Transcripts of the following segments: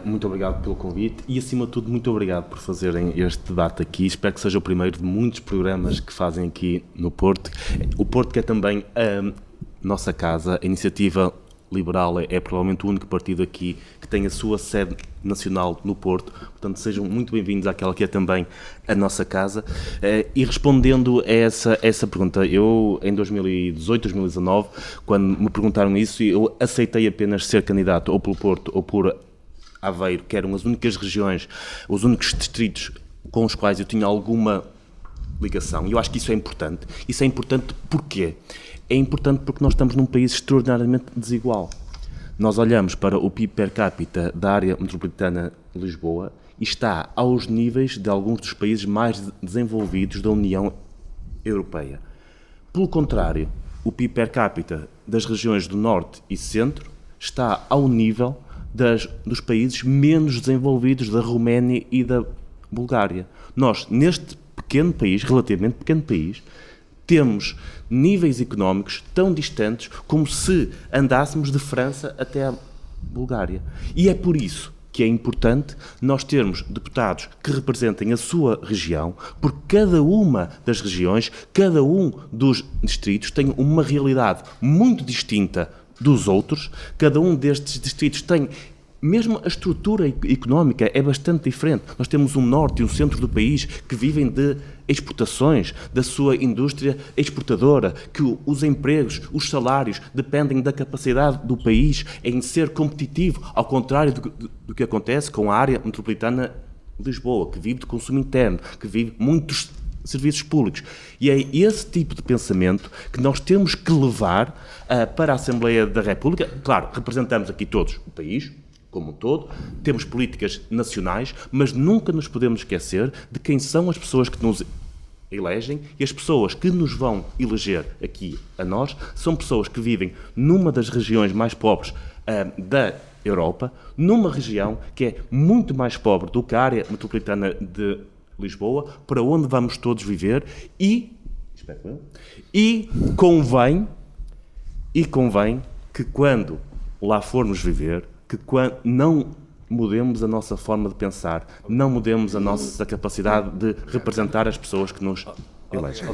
Muito obrigado pelo convite e, acima de tudo, muito obrigado por fazerem este debate aqui. Espero que seja o primeiro de muitos programas que fazem aqui no Porto. O Porto, que é também a nossa casa, a Iniciativa Liberal é provavelmente o único partido aqui que tem a sua sede nacional no Porto, portanto sejam muito bem-vindos àquela que é também a nossa casa. E respondendo a essa pergunta, eu em 2018, 2019, quando me perguntaram isso, eu aceitei apenas ser candidato ou pelo Porto ou por Aveiro, que eram as únicas regiões, os únicos distritos com os quais eu tinha alguma ligação, e eu acho que isso é importante. Isso é importante porquê? É importante porque nós estamos num país extraordinariamente desigual. Nós olhamos para o PIB per capita da área metropolitana de Lisboa e está aos níveis de alguns dos países mais desenvolvidos da União Europeia. Pelo contrário, o PIB per capita das regiões do Norte e Centro está ao nível dos países menos desenvolvidos da Roménia e da Bulgária. Nós, neste pequeno país, relativamente pequeno país, temos níveis económicos tão distantes como se andássemos de França até a Bulgária. E é por isso que é importante nós termos deputados que representem a sua região, porque cada uma das regiões, cada um dos distritos tem uma realidade muito distinta dos outros, cada um destes distritos tem. Mesmo a estrutura económica é bastante diferente. Nós temos um norte e um centro do país que vivem de exportações, da sua indústria exportadora, que os empregos, os salários dependem da capacidade do país em ser competitivo, ao contrário do que acontece com a área metropolitana de Lisboa, que vive de consumo interno, que vive muitos serviços públicos. E é esse tipo de pensamento que nós temos que levar para a Assembleia da República. Claro, representamos aqui todos o país, como um todo, temos políticas nacionais, mas nunca nos podemos esquecer de quem são as pessoas que nos elegem, e as pessoas que nos vão eleger aqui a nós são pessoas que vivem numa das regiões mais pobres da Europa, numa região que é muito mais pobre do que a área metropolitana de Lisboa, para onde vamos todos viver, e convém que quando lá formos viver, que não mudemos a nossa forma de pensar, não mudemos a nossa capacidade de representar as pessoas que nos elegem.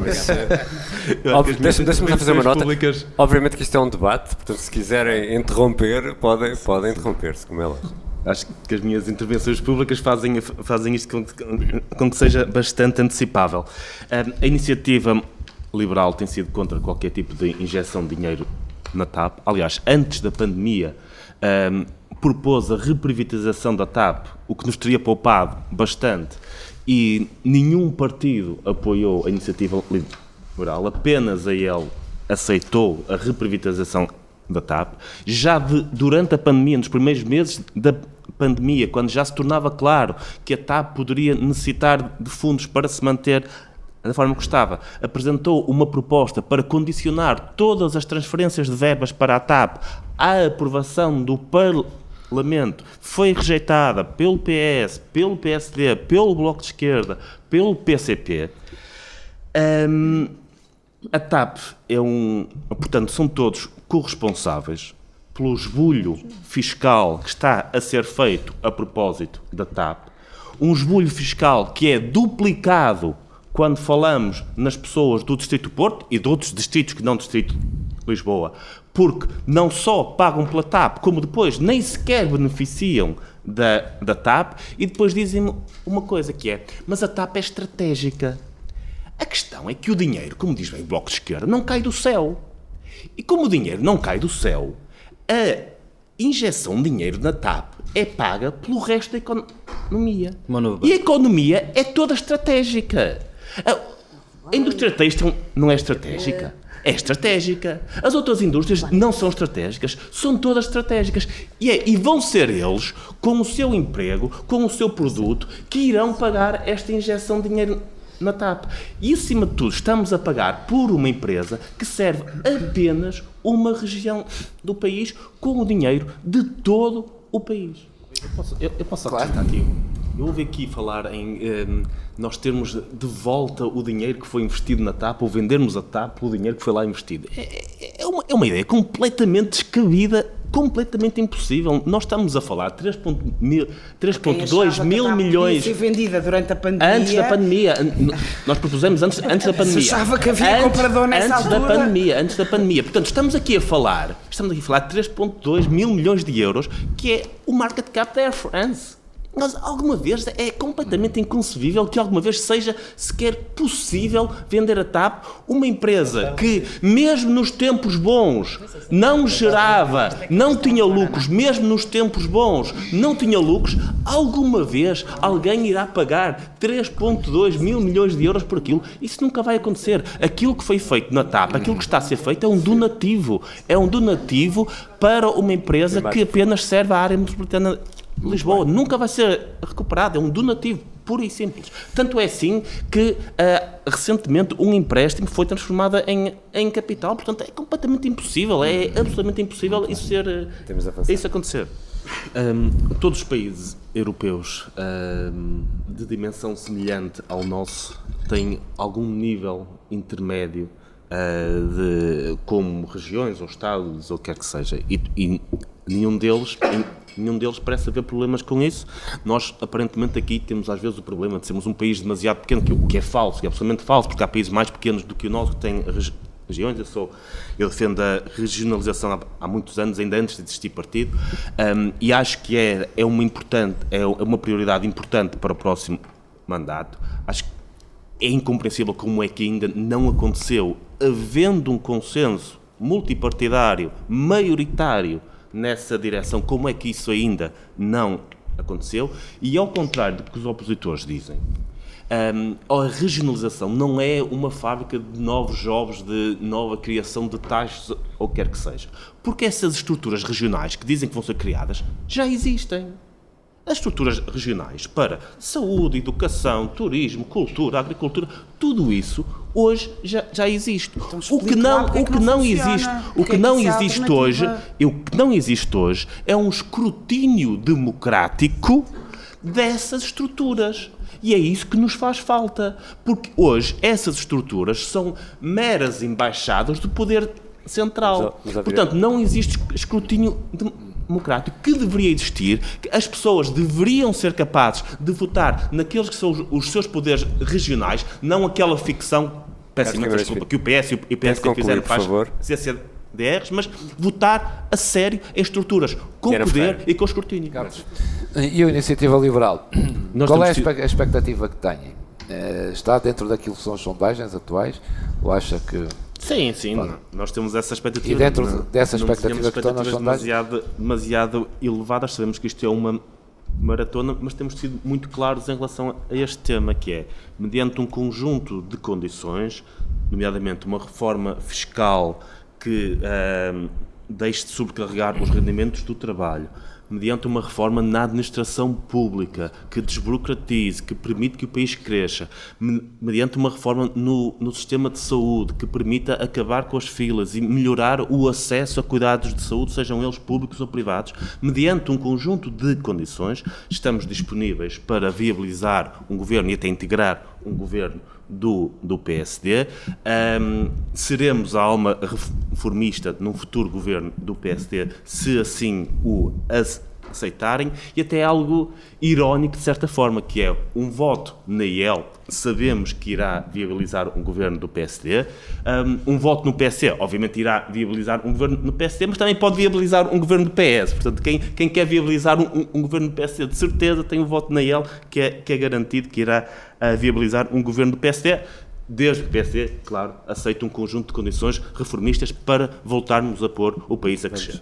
Deixa-me fazer uma nota. Obviamente que isto é um debate, portanto, se quiserem interromper, podem interromper-se, como ela. Acho que as minhas intervenções públicas fazem isto com que seja bastante antecipável. A Iniciativa Liberal tem sido contra qualquer tipo de injeção de dinheiro na TAP. Aliás, antes da pandemia, propôs a reprivatização da TAP, o que nos teria poupado bastante, e nenhum partido apoiou a Iniciativa Liberal, apenas a ele aceitou a reprivatização da TAP. Já durante a pandemia, nos primeiros meses da pandemia, quando já se tornava claro que a TAP poderia necessitar de fundos para se manter da forma que estava, apresentou uma proposta para condicionar todas as transferências de verbas para a TAP à aprovação do Parlamento. Foi rejeitada pelo PS, pelo PSD, pelo Bloco de Esquerda, pelo PCP. A TAP portanto, são todos corresponsáveis pelo esbulho fiscal que está a ser feito a propósito da TAP. Um esbulho fiscal que é duplicado quando falamos nas pessoas do Distrito do Porto e de outros distritos que não Distrito de Lisboa, porque não só pagam pela TAP, como depois nem sequer beneficiam da TAP, e depois dizem uma coisa que é, mas a TAP é estratégica. A questão é que o dinheiro, como diz bem o Bloco de Esquerda, não cai do céu. E como o dinheiro não cai do céu, a injeção de dinheiro na TAP é paga pelo resto da economia. E a economia é toda estratégica. A indústria têxtil não é estratégica? É estratégica. As outras indústrias não são estratégicas, são todas estratégicas. E vão ser eles, com o seu emprego, com o seu produto, que irão pagar esta injeção de dinheiro na TAP. E, acima de tudo, estamos a pagar por uma empresa que serve apenas uma região do país com o dinheiro de todo o país. Eu posso acrescentar aqui. Eu ouvi aqui falar em nós termos de volta o dinheiro que foi investido na TAP, ou vendermos a TAP pelo dinheiro que foi lá investido. É uma ideia completamente descabida completamente impossível. Nós estamos a falar 3,2 mil milhões. Ser vendida durante a pandemia. Antes da pandemia. Nós propusemos antes da pandemia. Se achava que havia comprador nessa altura. Antes da pandemia. Portanto, estamos aqui a falar de 3,2 mil milhões de euros, que é o market cap da Air France. Mas alguma vez é completamente inconcebível que alguma vez seja sequer possível vender a TAP, uma empresa que, mesmo nos tempos bons, não gerava, não tinha lucros, mesmo nos tempos bons, não tinha lucros. Alguma vez alguém irá pagar 3,2 mil milhões de euros por aquilo? Isso nunca vai acontecer. Aquilo que foi feito na TAP, aquilo que está a ser feito é um donativo. É um donativo para uma empresa que apenas serve à área metropolitana Lisboa. Nunca vai ser recuperado, é um donativo, puro e simples. Tanto é assim que recentemente um empréstimo foi transformado em capital, portanto é completamente impossível, é absolutamente impossível isso acontecer. Todos os países europeus de dimensão semelhante ao nosso têm algum nível intermédio como regiões ou estados ou quer que seja, e nenhum deles parece haver problemas com isso. Nós, aparentemente, aqui temos às vezes o problema de sermos um país demasiado pequeno, o que é falso, que é absolutamente falso, porque há países mais pequenos do que o nosso que têm regiões. Eu defendo a regionalização há muitos anos, ainda antes de existir partido, e acho que é uma prioridade importante para o próximo mandato. Acho que é incompreensível como é que ainda não aconteceu, havendo um consenso multipartidário, maioritário, nessa direção, como é que isso ainda não aconteceu? E ao contrário do que os opositores dizem, a regionalização não é uma fábrica de novos jobs, de nova criação de taxas ou quer que seja, porque essas estruturas regionais que dizem que vão ser criadas já existem. As estruturas regionais para saúde, educação, turismo, cultura, agricultura, tudo isso hoje já existe. Então, O que não existe hoje é um escrutínio democrático dessas estruturas. E é isso que nos faz falta, porque hoje essas estruturas são meras embaixadas do poder central. Portanto, não existe escrutínio democrático que deveria existir, que as pessoas deveriam ser capazes de votar naqueles que são os seus poderes regionais, não aquela ficção, peço imensa desculpa, que o PS e o PSD fizeram para as CCDRs, mas votar a sério em estruturas com poder e com escrutínio. E a Iniciativa Liberal? Qual é a expectativa que têm? Está dentro daquilo que são as sondagens atuais? Ou acha que... Sim, nós temos essa expectativa. E dentro dessa expectativa que estão nas sondagens? Demasiado elevadas, sabemos que isto é uma maratona, mas temos sido muito claros em relação a este tema, que é, mediante um conjunto de condições, nomeadamente uma reforma fiscal que deixe de sobrecarregar os rendimentos do trabalho, mediante uma reforma na administração pública que desburocratize, que permite que o país cresça, mediante uma reforma no sistema de saúde que permita acabar com as filas e melhorar o acesso a cuidados de saúde, sejam eles públicos ou privados, mediante um conjunto de condições, estamos disponíveis para viabilizar um governo e até integrar um governo do PSD. Seremos a alma reformista num futuro governo do PSD, se assim o aceitarem, e até algo irónico de certa forma, que é um voto na IEL, sabemos que irá viabilizar um governo do PSD, um voto no PSD obviamente irá viabilizar um governo no PSD, mas também pode viabilizar um governo do PS, portanto quem quer viabilizar um governo do PSD de certeza tem um voto na IEL que é garantido que irá viabilizar um governo do PSD, desde que o PSD, claro, aceite um conjunto de condições reformistas para voltarmos a pôr o país a crescer.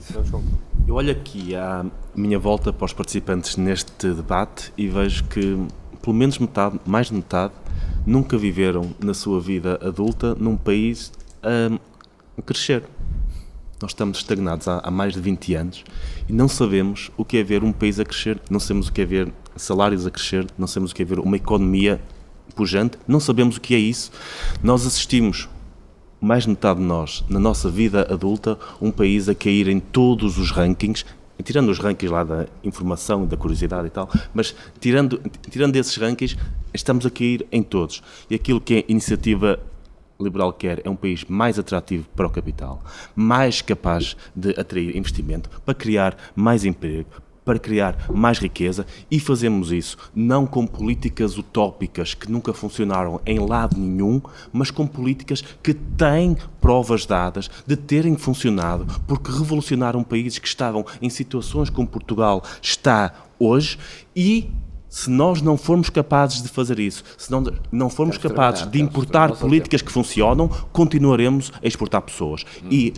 Eu olho aqui à minha volta para os participantes neste debate e vejo que pelo menos metade, mais de metade, nunca viveram na sua vida adulta num país a crescer. Nós estamos estagnados há mais de 20 anos e não sabemos o que é ver um país a crescer, não sabemos o que é ver salários a crescer, não sabemos o que é ver uma economia pujante, não sabemos o que é isso. Nós assistimos, mais de metade de nós, na nossa vida adulta, um país a cair em todos os rankings, tirando os rankings lá da informação e da curiosidade e tal, mas tirando esses rankings, estamos a cair em todos. E aquilo que a Iniciativa Liberal quer é um país mais atrativo para o capital, mais capaz de atrair investimento, para criar mais emprego, para criar mais riqueza, e fazemos isso não com políticas utópicas que nunca funcionaram em lado nenhum, mas com políticas que têm provas dadas de terem funcionado, porque revolucionaram países que estavam em situações como Portugal está hoje. E se nós não formos capazes de fazer isso, se não formos capazes de importar políticas que funcionam, continuaremos a exportar pessoas. E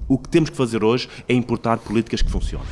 o que temos que fazer hoje é importar políticas que funcionam.